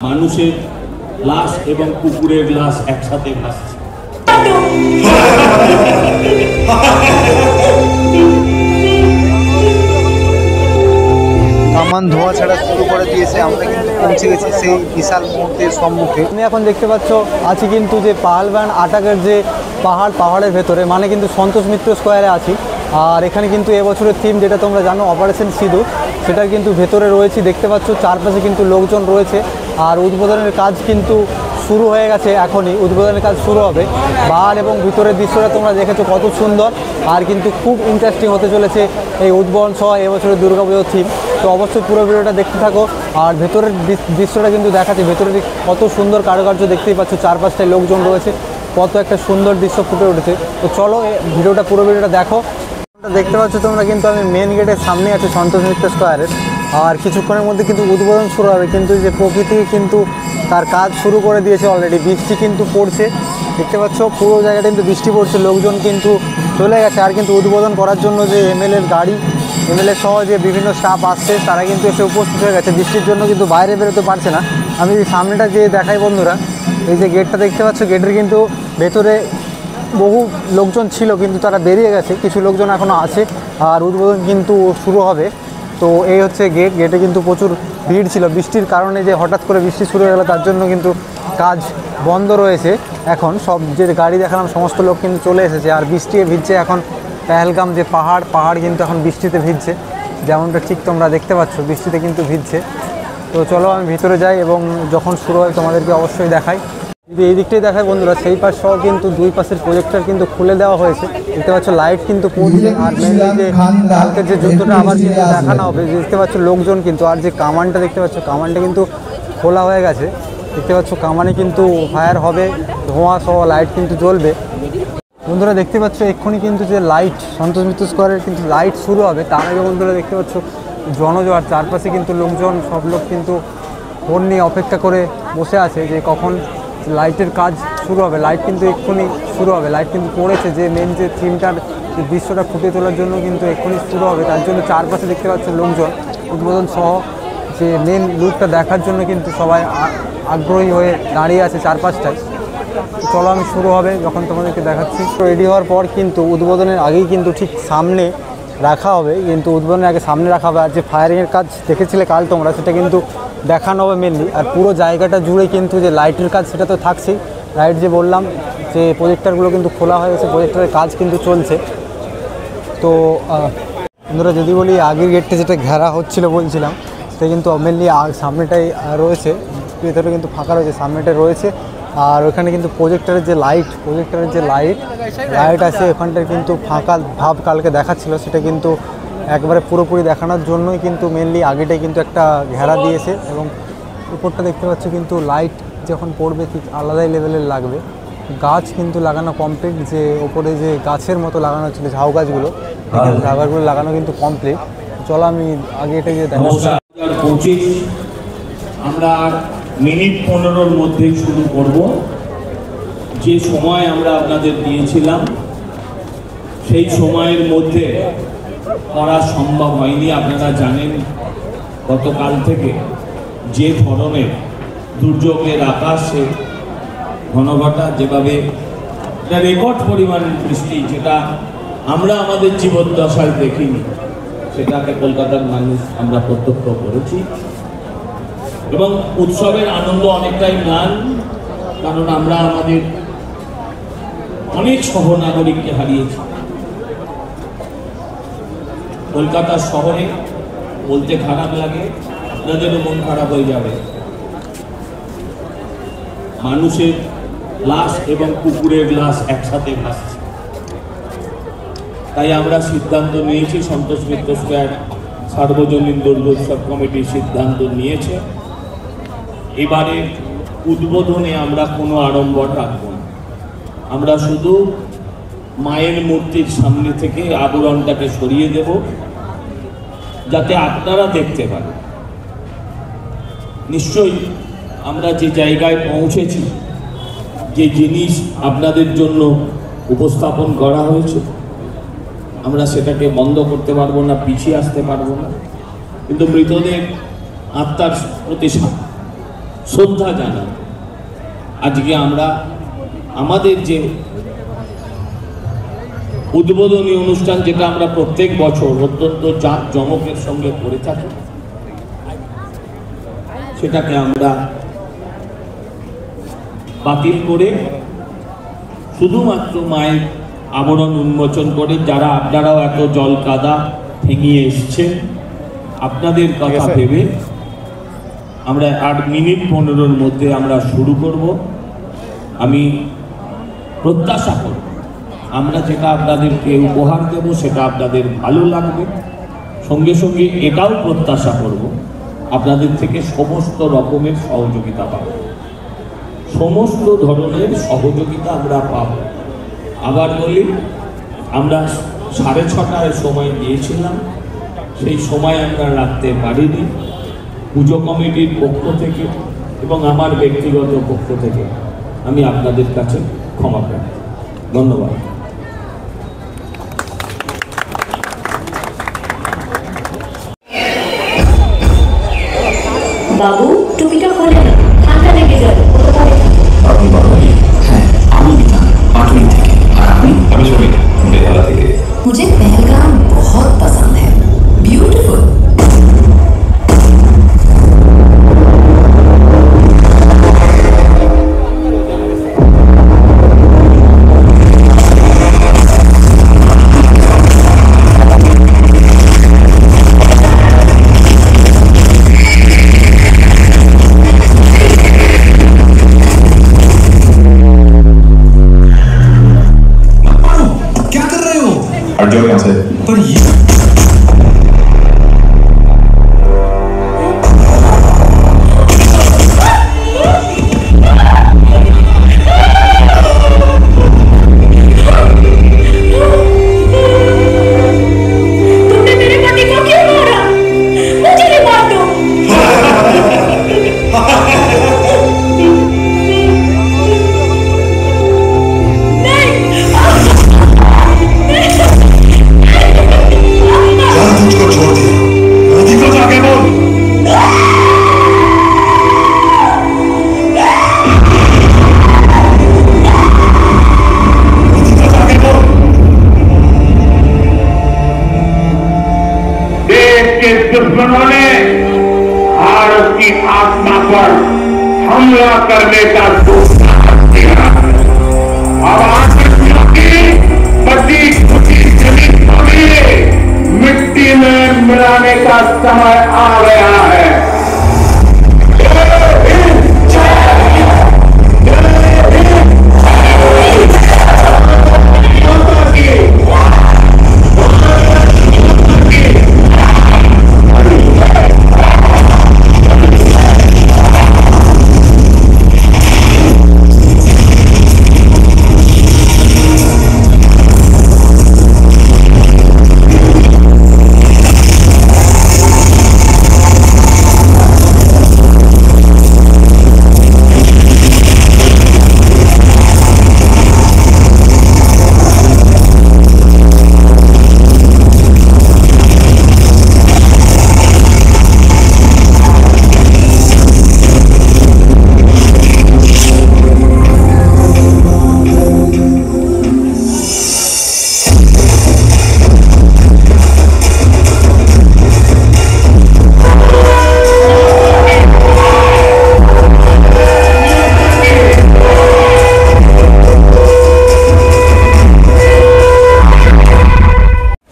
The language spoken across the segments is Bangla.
মানুষের লাশ এবং কুকুরের লাশ একসাথে ভাসছে। কামান ধোয়া ছাড়া শুরু করে দিয়েছে। আমরা কিন্তু পৌঁছে গেছি সেই বিশাল মুহূর্তের সম্মুখে। তুমি এখন দেখতে পাচ্ছ আছি কিন্তু যে পাহালবান আটাকের যে পাহাড়ের ভেতরে, মানে কিন্তু সন্তোষ মিত্র স্কোয়ারে আছি। আর এখানে কিন্তু এবছরের থিম, যেটা তোমরা জানো, অপারেশন সিঁদুর, সেটার কিন্তু ভেতরে রয়েছি। দেখতে পাচ্ছ চারপাশে কিন্তু লোকজন রয়েছে। আর উদ্বোধনের কাজ কিন্তু শুরু হয়ে গেছে, এখনই উদ্বোধনের কাজ শুরু হবে। বাইরে এবং ভিতরের দৃশ্যটা তোমরা দেখেছো কত সুন্দর, আর কিন্তু খুব ইন্টারেস্টিং হতে চলেছে এই উদ্বোধন সহ এবছরের দুর্গাপুজোর থিম। তো অবশ্যই পুরো ভিডিওটা দেখতে থাকো। আর ভেতরের দৃশ্যটা কিন্তু দেখাচ্ছে, ভেতরে কত সুন্দর কারুকার্য দেখতেই পাচ্ছ, চারপাশটায় লোকজন রয়েছে, কত একটা সুন্দর দৃশ্য ফুটে উঠেছে। তো চলো ভিডিওটা, পুরো ভিডিওটা দেখো। দেখতে পাচ্ছ তোমরা কিন্তু আমি মেন গেটের সামনে আছি সন্তোষ মিত্র স্কোয়ারের। আর কিছুক্ষণের মধ্যে কিন্তু উদ্বোধন শুরু হবে। কিন্তু যে প্রকৃতি কিন্তু তার কাজ শুরু করে দিয়েছে অলরেডি। বৃষ্টি কিন্তু পড়ছে, দেখতে পাচ্ছ পুরো জায়গাটা কিন্তু বৃষ্টি পড়ছে, লোকজন কিন্তু চলে গেছে। আর কিন্তু উদ্বোধন করার জন্য যে এমএলএর গাড়ি, এমএলএ সহ যে বিভিন্ন স্টাফ আসছে, তারা কিন্তু এসে উপস্থিত হয়ে গেছে। বৃষ্টির জন্য কিন্তু বাইরে বেরোতে পারছে না। আমি সামনেটা যে দেখাই বন্ধুরা, এই যে গেটটা দেখতে পাচ্ছ, গেটের কিন্তু ভেতরে বহু লোকজন ছিল, কিন্তু তারা বেরিয়ে গেছে। কিছু লোকজন এখনও আছে। আর উদ্বোধন কিন্তু শুরু হবে। তো এই হচ্ছে গেটে কিন্তু প্রচুর ভিড় ছিল। বৃষ্টির কারণে যে হঠাৎ করে বৃষ্টি শুরু হয়ে গেল, তার জন্য কিন্তু কাজ বন্ধ রয়েছে। এখন সব যে গাড়ি দেখালাম সমস্ত লোক কিন্তু চলে এসেছে। আর বৃষ্টি ভিজছে এখন। পেহেলগাম যে পাহাড় কিন্তু এখন বৃষ্টিতে ভিজছে, যেমনটা ঠিক তোমরা দেখতে পাচ্ছ, বৃষ্টিতে কিন্তু ভিজছে। তো চলো আমি ভিতরে যাই এবং যখন শুরু হয় তোমাদেরকে অবশ্যই দেখাই। যদি এই দিকটাই দেখায় বন্ধুরা, সেই পাশ সহ কিন্তু দুই পাশের প্রজেক্টর কিন্তু খুলে দেওয়া হয়েছে। দেখতে পাচ্ছ লাইট কিন্তু পড়ছে। আর মেনলি যে কালকের যে যুদ্ধটা আবার কিন্তু দেখানো হবে, দেখতে পাচ্ছ লোকজন কিন্তু। আর যে কামানটা দেখতে পাচ্ছ, কামানটা কিন্তু খোলা হয়ে গেছে। দেখতে পাচ্ছ কামানে কিন্তু ফায়ার হবে, ধোঁয়া সহ লাইট কিন্তু জ্বলবে। বন্ধুরা দেখতে পাচ্ছ এক্ষুনি কিন্তু যে লাইট, সন্তোষ মিত্র স্কোয়ারের কিন্তু লাইট শুরু হবে। তার আগে বন্ধুরা দেখতে পাচ্ছ জনজোয়ার, চারপাশে কিন্তু লোকজন, সব লোক কিন্তু ফোন নিয়ে অপেক্ষা করে বসে আছে যে কখন লাইটের কাজ শুরু হবে। লাইট কিন্তু এক্ষুনি শুরু হবে, লাইট কিন্তু পড়েছে। যে মেন যে থিমটার যে দৃশ্যটা ফুটিয়ে তোলার জন্য কিন্তু এক্ষুনি শুরু হবে। তার জন্য চারপাশে দেখতে পাচ্ছ লোকজন, উদ্বোধন সহ যে মেন লুকটা দেখার জন্য কিন্তু সবাই আগ্রহী হয়ে দাঁড়িয়ে আছে চারপাশটায়। চলো আমি শুরু হবে যখন তোমাদেরকে দেখাচ্ছি। রেডি হওয়ার পর কিন্তু উদ্বোধনের আগেই কিন্তু ঠিক সামনে রাখা হবে, কিন্তু উদ্বোধনের আগে সামনে রাখা হবে। আর যে ফায়ারিংয়ের কাজ দেখেছিলে কাল তোমরা, সেটা কিন্তু দেখানো হবে মেনলি। আর পুরো জায়গাটা জুড়ে কিন্তু যে লাইটের কাজ, সেটা তো থাকছেই। লাইট যে বললাম, যে প্রজেক্টরগুলো কিন্তু খোলা হয়ে গেছে, প্রজেক্টরের কাজ কিন্তু চলছে। তো বন্ধুরা যদি বলি, আগের গেটটা যেটা ঘেরা হচ্ছিল বলছিলাম, সেটা কিন্তু মেনলি সামনেটাই রয়েছে, ভেতরে কিন্তু ফাঁকা রয়েছে, সামনেটাই রয়েছে। আর ওখানে কিন্তু প্রজেক্টরের যে লাইট আছে, ওখানটায় কিন্তু ফাঁকা ভাব কালকে দেখাচ্ছিল, সেটা কিন্তু একবারে পুরোপুরি দেখানোর জন্যই কিন্তু মেনলি আগেটাই কিন্তু একটা ঘেরা দিয়েছে। এবং উপরটা দেখতে পাচ্ছ কিন্তু লাইট যখন পড়বে ঠিক আলাদাই লেভেলের লাগবে। গাছ কিন্তু লাগানো কমপ্লিট, যে ওপরে যে গাছের মতো লাগানো ছিল ঝাউ গাছগুলো, ঝাউ গাছগুলো লাগানো কিন্তু কমপ্লিট। চলো আমি আগে এটা গিয়ে দেখাচ্ছি। আমরা মিনিট 15-র মধ্যে শুরু করব। যে সময় আমরা আপনাদের দিয়েছিলাম, সেই সময়ের মধ্যে করা সম্ভব হয়নি। আপনারা জানেন গতকাল থেকে যে ধরনের দুর্যোগের আকাশে ঘনঘটা, যেভাবে রেকর্ড পরিমাণ বৃষ্টি, যেটা আমরা আমাদের জীবদ্দশায় দেখিনি, সেটাকে কলকাতার মানুষ আমরা প্রত্যক্ষ করেছি। এবং উৎসবের আনন্দ অনেকটাই ম্লান, কারণ আমরা আমাদের অনেক সহনাগরিককে হারিয়েছি। কলকাতা শহরে বলতে খারাপ লাগে, আপনাদেরও মন খারাপ হয়ে যাবে, মানুষের লাশ এবং কুকুরের লাশ একসাথে ভাসছে। তাই আমরা সিদ্ধান্ত নিয়েছি, সন্তোষ মিত্র স্কোয়ার সার্বজনীন দুর্গোৎসব কমিটির সিদ্ধান্ত নিয়েছে, এবারে উদ্বোধনে আমরা কোনো আড়ম্বর রাখব না। আমরা শুধু মায়ের মূর্তির সামনে থেকে আবরণটাকে সরিয়ে দেব, যাতে আপনারা দেখতে পারেন। নিশ্চয়ই আমরা যে জায়গায় পৌঁছেছি, যে জিনিস আপনাদের জন্য উপস্থাপন করা হয়েছে, আমরা সেটাকে বন্ধ করতে পারবো না, পিছিয়ে আসতে পারবো না। কিন্তু মৃতদের আত্মার প্রতি শ্রদ্ধা জানান। আজকে আমরা আমাদের যে উদ্বোধনী অনুষ্ঠান, যেটা আমরা প্রত্যেক বছর অত্যন্ত জাঁকজমকের সঙ্গে করে থাকি, সেটাকে আমরা বাতিল করে শুধুমাত্র মায়ের আবরণ উন্মোচন করে, যারা আপনারাও এত জল কাদা ঠেঙিয়ে এসছেন, আপনাদের কথা ভেবে আমরা 8 মিনিট 15-র মধ্যে আমরা শুরু করব। আমি প্রত্যাশা করব আমরা যেটা আপনাদেরকে উপহার দেব সেটা আপনাদের ভালো লাগবে। সঙ্গে সঙ্গে এটাও প্রত্যাশা করব আপনাদের থেকে সমস্ত রকমের সহযোগিতা পাব, সমস্ত ধরনের সহযোগিতা আমরা পাব। আবার বলি, আমরা 6:30টায় সময় দিয়েছিলাম, সেই সময় আমরা রাখতে পারিনি। পুজো কমিটির পক্ষ থেকে এবং আমার ব্যক্তিগত পক্ষ থেকে আমি আপনাদের কাছে ক্ষমা প্রার্থী। ধন্যবাদ। বাবু, টুপিটা খোলে না, ঠান্ডা লেগে যাবে। আপনি বাঙালি? হ্যাঁ, আমি বিধান পাটুলি থেকে। আর আমি সবিতা বেহালা থেকে। मुझे पहलगाम बहुत पसंद है, ब्यूटीफुल। अर्जुन यहाँ से पर ये तुमने मेरे पति को क्यों मारा? मुझे भी मार दो। तुझको छोड़ दिया, नदी को जाके बोल। देश के दुश्मनों ने भारत की आत्मा पर हमला करने का दुस्साहस किया। अब आतंकियों की बची खुची जमीन को भी मिट्टी में मिलाने का समय आ गया है।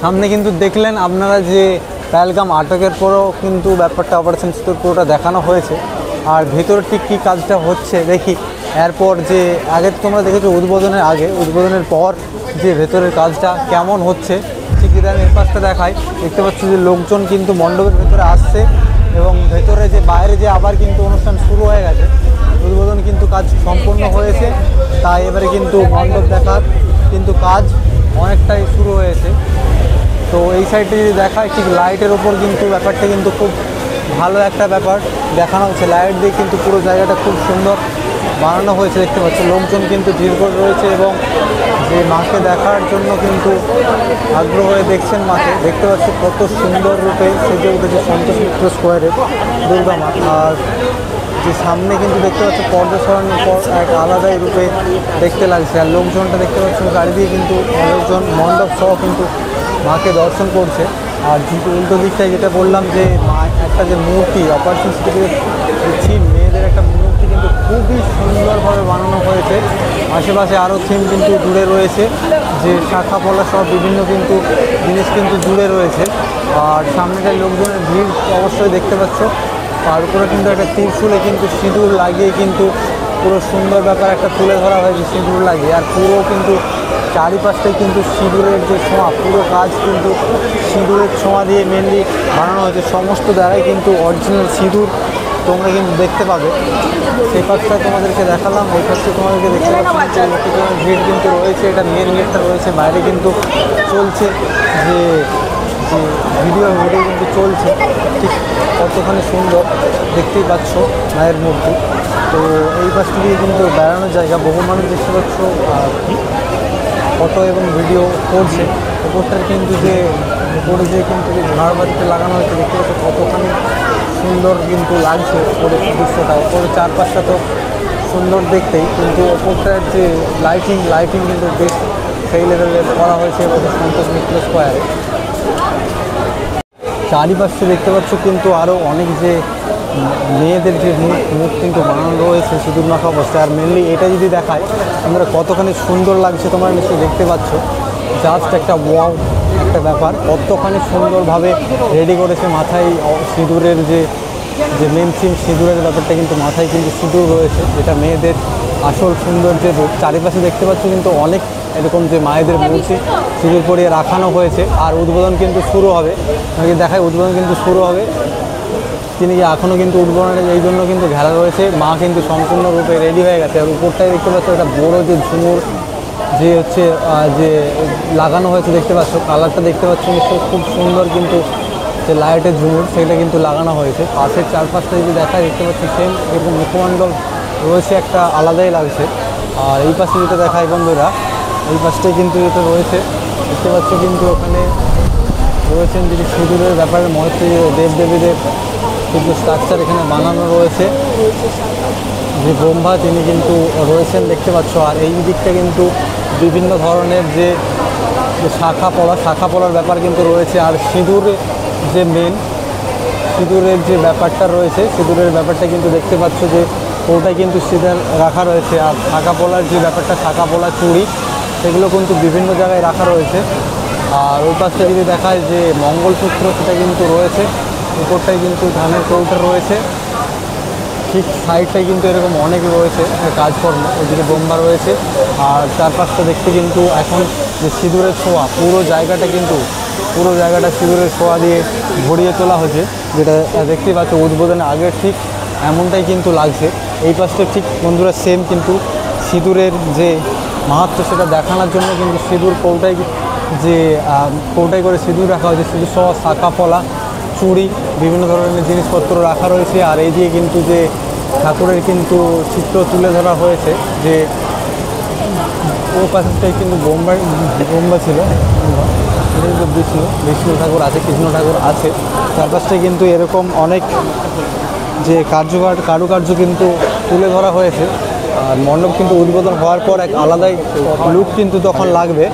সামনে কিন্তু দেখলেন আপনারা যে পহেলগাম আটকের পরও কিন্তু ব্যাপারটা অপারেশন সিঁদুর পুরোটা দেখানো হয়েছে। আর ভেতরে ঠিক কী কাজটা হচ্ছে দেখি। এরপর যে আগে তোমরা দেখেছো উদ্বোধনের আগে, উদ্বোধনের পর যে ভেতরের কাজটা কেমন হচ্ছে ঠিক যদি আমি এর পাশটা দেখাই, দেখতে পাচ্ছি যে লোকজন কিন্তু মণ্ডপের ভেতরে আসছে এবং ভেতরে যে বাইরে যে আবার কিন্তু অনুষ্ঠান শুরু হয়ে গেছে। উদ্বোধন কিন্তু কাজ সম্পূর্ণ হয়েছে, তাই এবারে কিন্তু মণ্ডপ দেখার কিন্তু কাজ অনেকটাই শুরু হয়েছে। তো এই সাইডে যদি দেখায় ঠিক লাইটের ওপর কিন্তু ব্যাপারটা কিন্তু খুব ভালো একটা ব্যাপার দেখানো হচ্ছে। লাইট দিয়ে কিন্তু পুরো জায়গাটা খুব সুন্দর বানানো হয়েছে। দেখতে পাচ্ছি লোকজন কিন্তু ভিড় করে রয়েছে এবং যে মাকে দেখার জন্য কিন্তু আগ্রহ হয়ে দেখছেন মাকে। দেখতে পাচ্ছি কত সুন্দর রূপে সেজে উঠেছে সন্তোষ মিত্র স্কোয়ারে দুর্গা মা। আর যে সামনে কিন্তু দেখতে পাচ্ছ পর্দা সরানোর পর এক আলাদাই রূপে দেখতে লাগছে। আর লোকজনটা দেখতে পাচ্ছ চারিদিকে কিন্তু অনেকজন মণ্ডপ সহ কিন্তু মাকে দর্শন করছে। আর কিন্তু উল্টো দিকটায় যেটা বললাম যে একটা যে মূর্তি অপারেশন সিটিতে থিম মেয়েদের একটা মূর্তি কিন্তু খুবই সুন্দরভাবে বানানো হয়েছে। আশেপাশে আরও থিম কিন্তু জুড়ে রয়েছে, যে শাখা পলা সব বিভিন্ন কিন্তু জিনিস কিন্তু জুড়ে রয়েছে। আর সামনেটায় লোকজনের ভিড় অবশ্যই দেখতে পাচ্ছ। তার উপরে কিন্তু একটা ত্রিশূলে কিন্তু সিঁদুর লাগিয়ে কিন্তু পুরো সুন্দর ব্যাপার একটা তুলে ধরা হয়েছে সিঁদুর লাগিয়ে। আর পুরো কিন্তু চারিপাশটাই কিন্তু সিঁদুরের যে ছোঁয়া, পুরো কাজ কিন্তু সিঁদুরের ছোঁয়া দিয়ে মেনলি বানানো হয়েছে। সমস্ত জায়গায় কিন্তু অরিজিনাল সিঁদুর তোমরা কিন্তু দেখতে পাবে। সেই পাশটা তোমাদেরকে দেখালাম, এই পাশটা তোমাদেরকে দেখতে পাচ্ছি লোকজনের ভিড় কিন্তু রয়েছে। এটা মেন গেটটা রয়েছে, বাইরে কিন্তু চলছে যে ভিডিও কিন্তু চলছে। ঠিক কতখানি সুন্দর দেখতেই পাচ্ছ মায়ের মূর্তি। তো এই পাশটি দিয়ে কিন্তু বেড়ানোর জায়গা, বহু মানুষ দেখতে পাচ্ছ ফটো এবং ভিডিও করছে। উপরটার কিন্তু যে উপরে যে কিন্তু ঝাড় বাড়িতে লাগানো হয়েছে দেখতে পাচ্ছ কতখানি সুন্দর কিন্তু লাগছে ওপরে দৃশ্যটা। ওপরে চারপাশটা তো সুন্দর দেখতেই, কিন্তু ওপরটার যে লাইটিং কিন্তু বেশ সেই লেভেলের করা হয়েছে এবছর সন্তোষ মিত্র স্কোয়ারে। চারিপাশে দেখতে পাচ্ছ কিন্তু আরও অনেক যে মেয়েদের যে মুখ কিন্তু বানানো রয়েছে সিঁদুর মাখা অবস্থায়। আর মেনলি এটা যদি দেখায় তোমরা কতখানি সুন্দর লাগছে তোমরা নিশ্চয়ই দেখতে পাচ্ছ। জাস্ট একটা ওয়াও একটা ব্যাপার, কতখানি সুন্দরভাবে রেডি করেছে। মাথায় সিঁদুরের যে মেন থিম সিঁদুরের ব্যাপারটা কিন্তু মাথায় কিন্তু সিঁদুর রয়েছে, যেটা মেয়েদের আসল সৌন্দর্যের রূপ। চারিপাশে দেখতে পাচ্ছ কিন্তু অনেক এরকম যে মায়েদের মূর্তি সিঁদুর পরিয়ে রাখানো হয়েছে। আর উদ্বোধন কিন্তু শুরু হবে, আমাকে দেখায় উদ্বোধন কিন্তু শুরু হবে। তিনি এখনও কিন্তু উদ্বোধনের এই জন্য কিন্তু ঘেরা রয়েছে, মা কিন্তু সম্পূর্ণরূপে রেডি হয়ে গেছে। আর উপরটায় দেখতে পাচ্ছ একটা বড়ো যে ঝুমুর যে হচ্ছে যে লাগানো হয়েছে দেখতে পাচ্ছ, কালারটা দেখতে পাচ্ছ নিশ্চয়ই খুব সুন্দর। কিন্তু যে লাইটের ঝুমুর সেটা কিন্তু লাগানো হয়েছে। পাশের চারপাশটা যদি দেখায় দেখতে পাচ্ছি সেম এরকম মুখমণ্ডল রয়েছে, একটা আলাদাই লাগছে। আর এই পাশে যেটা দেখায় বন্ধুরা, এই পাশটাই কিন্তু যেটা রয়েছে দেখতে পাচ্ছ কিন্তু ওখানে রয়েছেন যিনি সিঁদুরের ব্যাপারে মহত্ব দেবদেবীদের কিন্তু স্ট্রাকচার এখানে বানানো রয়েছে। যে ব্রহ্মা তিনি কিন্তু রয়েছেন দেখতে পাচ্ছ। আর এই দিকটা কিন্তু বিভিন্ন ধরনের যে শাখা পলার ব্যাপার কিন্তু রয়েছে। আর সিঁদুরের যে মেন সিঁদুরের যে ব্যাপারটা রয়েছে, সিঁদুরের ব্যাপারটা কিন্তু দেখতে পাচ্ছ যে ওটাই কিন্তু সিঁদুর রাখা রয়েছে। আর শাখা পলার যে ব্যাপারটা, শাখা পলা চুড়ি সেগুলো কিন্তু বিভিন্ন জায়গায় রাখা রয়েছে। আর ওই পাশটা যদি দেখায় যে মঙ্গলসূত্র সেটা কিন্তু রয়েছে, উপরটাই কিন্তু ধানের কৌটা রয়েছে। ঠিক সাইডটাই কিন্তু এরকম অনেক রয়েছে কাজকর্ম, ওইদিকে বোম্বা রয়েছে। আর চারপাশটা দেখতে কিন্তু এখন যে সিঁদুরের ছোঁয়া, পুরো জায়গাটা সিঁদুরের ছোঁয়া দিয়ে ভরিয়ে তোলা হয়েছে, যেটা দেখতেই পাচ্ছ উদ্বোধনের আগে ঠিক এমনটাই কিন্তু লাগছে। এই পাশটা ঠিক বন্ধুরা সেম কিন্তু সিঁদুরের যে মাহাত্ম্য সেটা দেখানোর জন্য কিন্তু সিঁদুর কৌটাই করে সিঁদুর রাখা হয়েছে। সিঁদুর সহ শাখা পলা চুড়ি বিভিন্ন ধরনের জিনিসপত্র রাখা রয়েছে। আর এই দিয়ে কিন্তু যে ঠাকুরের কিন্তু চিত্র তুলে ধরা হয়েছে, যে ও পাশটাই কিন্তু বোম্বা ছিল, বিষ্ণু ঠাকুর আছে, কৃষ্ণ ঠাকুর আছে। চারপাশটাই কিন্তু এরকম অনেক যে কারুকার্য কিন্তু তুলে ধরা হয়েছে। আর মণ্ডপ কিন্তু উদ্বোধন হওয়ার পর এক আলাদাই লুক কিন্তু তখন লাগবে।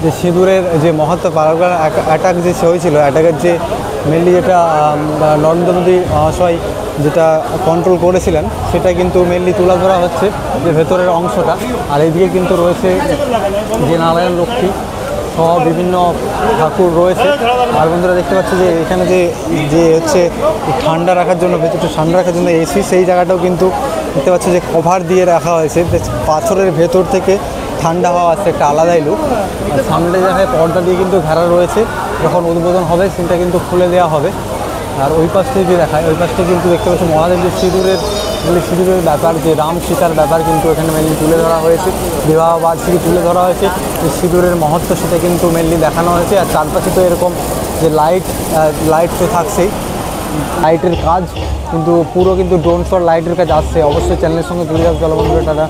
যে সিঁদুরের যে মহাত্ম পারাগার অ্যাটাক যে হয়েছিল, অ্যাটাকের যে মেনলি যেটা নরেন্দ্র মোদী মহাশয় যেটা কন্ট্রোল করেছিলেন, সেটা কিন্তু মেনলি তুলে ধরা হচ্ছে যে ভেতরের অংশটা। আর এইদিকে কিন্তু রয়েছে যে নারায়ণ লক্ষ্মী সহ বিভিন্ন ঠাকুর রয়েছে। আর বন্ধুরা দেখতে পাচ্ছি যে এখানে যে হচ্ছে ঠান্ডা রাখার জন্য, ভেতরটা ঠান্ডা রাখার জন্য এসি, সেই জায়গাটাও কিন্তু দেখতে পাচ্ছি যে কভার দিয়ে রাখা হয়েছে। পাথরের ভেতর থেকে ঠান্ডা হওয়া আসছে, একটা আলাদাই লুক। আর সামনে জায়গায় পর্দা দিয়ে কিন্তু ঘেরা রয়েছে, যখন উদ্বোধন হবে সেটা কিন্তু খুলে দেওয়া হবে। আর ওই পাশ থেকে দেখায়, ওই পাশটা কিন্তু দেখতে পাচ্ছি মহাদেব যে সিঁদুরের ব্যাপার, যে রাম সীতার ব্যাপার কিন্তু এখানে মেনলি তুলে ধরা হয়েছে। বিবাহ বার্ষিকী তুলে ধরা হয়েছে, যে সিঁদুরের মহত্ব সেটা কিন্তু মেনলি দেখানো হয়েছে। আর চারপাশে তো এরকম যে লাইট তো থাকছেই, লাইটের কাজ কিন্তু পুরো কিন্তু ড্রোন শট লাইটের কাজ আসছে। অবশ্যই চ্যানেলের সঙ্গে জুড়ে যাবে। চলো বন্ধুরা, টাটা।